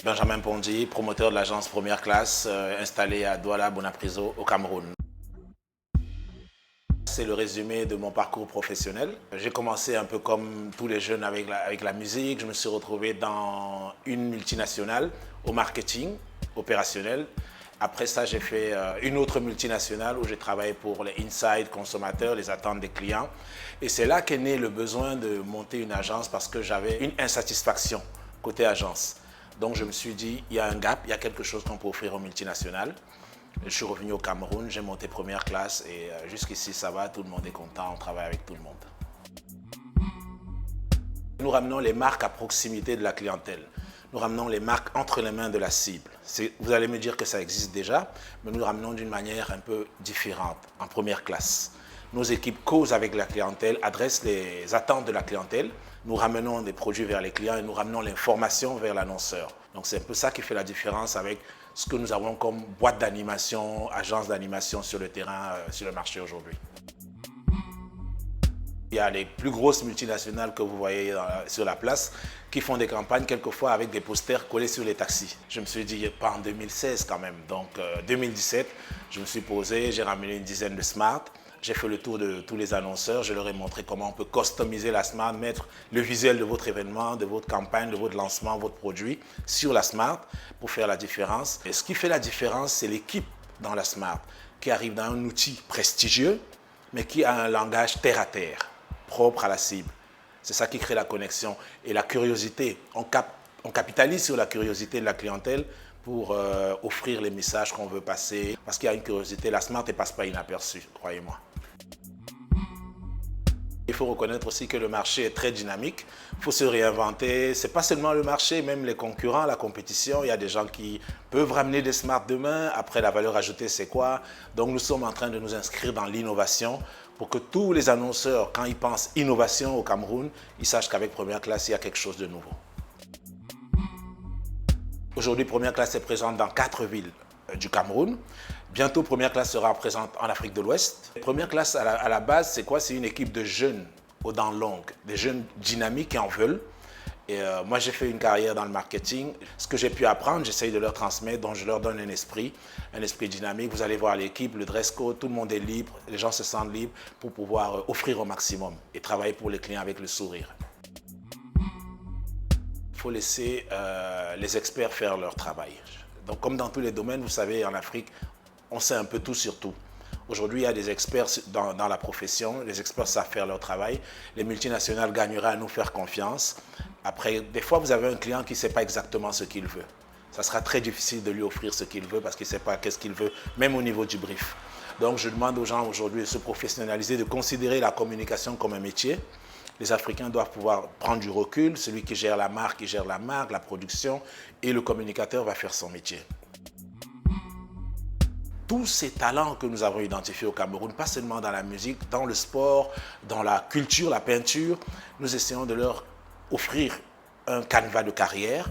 Benjamin Pondy, promoteur de l'agence Première Classe, installé à Douala, Bonapriso, au Cameroun. C'est le résumé de mon parcours professionnel. J'ai commencé un peu comme tous les jeunes avec la musique. Je me suis retrouvé dans une multinationale au marketing opérationnel. Après ça, j'ai fait une autre multinationale où j'ai travaillé pour les insights consommateurs, les attentes des clients. Et c'est là qu'est né le besoin de monter une agence parce que j'avais une insatisfaction côté agence. Donc je me suis dit, il y a un gap, il y a quelque chose qu'on peut offrir aux multinationales. Je suis revenu au Cameroun, j'ai monté première classe et jusqu'ici ça va, tout le monde est content, on travaille avec tout le monde. Nous ramenons les marques à proximité de la clientèle. Nous ramenons les marques entre les mains de la cible. Vous allez me dire que ça existe déjà, mais nous le ramenons d'une manière un peu différente, en première classe. Nos équipes causent avec la clientèle, adressent les attentes de la clientèle. Nous ramenons des produits vers les clients et nous ramenons l'information vers l'annonceur. Donc c'est un peu ça qui fait la différence avec ce que nous avons comme boîte d'animation, agence d'animation sur le terrain, sur le marché aujourd'hui. Il y a les plus grosses multinationales que vous voyez sur la place qui font des campagnes quelquefois avec des posters collés sur les taxis. Je me suis dit, pas en 2016 quand même. Donc 2017, je me suis posé, j'ai ramené une dizaine de Smart. J'ai fait le tour de tous les annonceurs, je leur ai montré comment on peut customiser la Smart, mettre le visuel de votre événement, de votre campagne, de votre lancement, votre produit sur la Smart pour faire la différence. Et ce qui fait la différence, c'est l'équipe dans la Smart qui arrive dans un outil prestigieux, mais qui a un langage terre à terre, propre à la cible. C'est ça qui crée la connexion et la curiosité. On capitalise sur la curiosité de la clientèle pour offrir les messages qu'on veut passer. Parce qu'il y a une curiosité, la Smart ne passe pas inaperçue, croyez-moi. Il faut reconnaître aussi que le marché est très dynamique. Il faut se réinventer. Ce n'est pas seulement le marché, même les concurrents, la compétition. Il y a des gens qui peuvent ramener des Smart demain. Après, la valeur ajoutée, c'est quoi? Donc, nous sommes en train de nous inscrire dans l'innovation pour que tous les annonceurs, quand ils pensent innovation au Cameroun, ils sachent qu'avec Première Classe, il y a quelque chose de nouveau. Aujourd'hui, Première Classe est présente dans 4 villes du Cameroun. Bientôt, Première Classe sera présente en Afrique de l'Ouest. Première Classe, à la base, c'est quoi? C'est une équipe de jeunes aux dents longues, des jeunes dynamiques qui en veulent. Et moi, j'ai fait une carrière dans le marketing. Ce que j'ai pu apprendre, j'essaye de leur transmettre, donc je leur donne un esprit dynamique. Vous allez voir l'équipe, le dress code, tout le monde est libre, les gens se sentent libres pour pouvoir offrir au maximum et travailler pour les clients avec le sourire. Il faut laisser les experts faire leur travail. Donc, comme dans tous les domaines, vous savez, en Afrique, on sait un peu tout sur tout. Aujourd'hui, il y a des experts dans la profession, les experts savent faire leur travail. Les multinationales gagneraient à nous faire confiance. Après, des fois, vous avez un client qui ne sait pas exactement ce qu'il veut. Ça sera très difficile de lui offrir ce qu'il veut parce qu'il ne sait pas qu'est-ce qu'il veut, même au niveau du brief. Donc, je demande aux gens aujourd'hui de se professionnaliser, de considérer la communication comme un métier. Les Africains doivent pouvoir prendre du recul. Celui qui gère la marque, il gère la marque, la production, et le communicateur va faire son métier. Tous ces talents que nous avons identifiés au Cameroun, pas seulement dans la musique, dans le sport, dans la culture, la peinture, nous essayons de leur offrir un canevas de carrière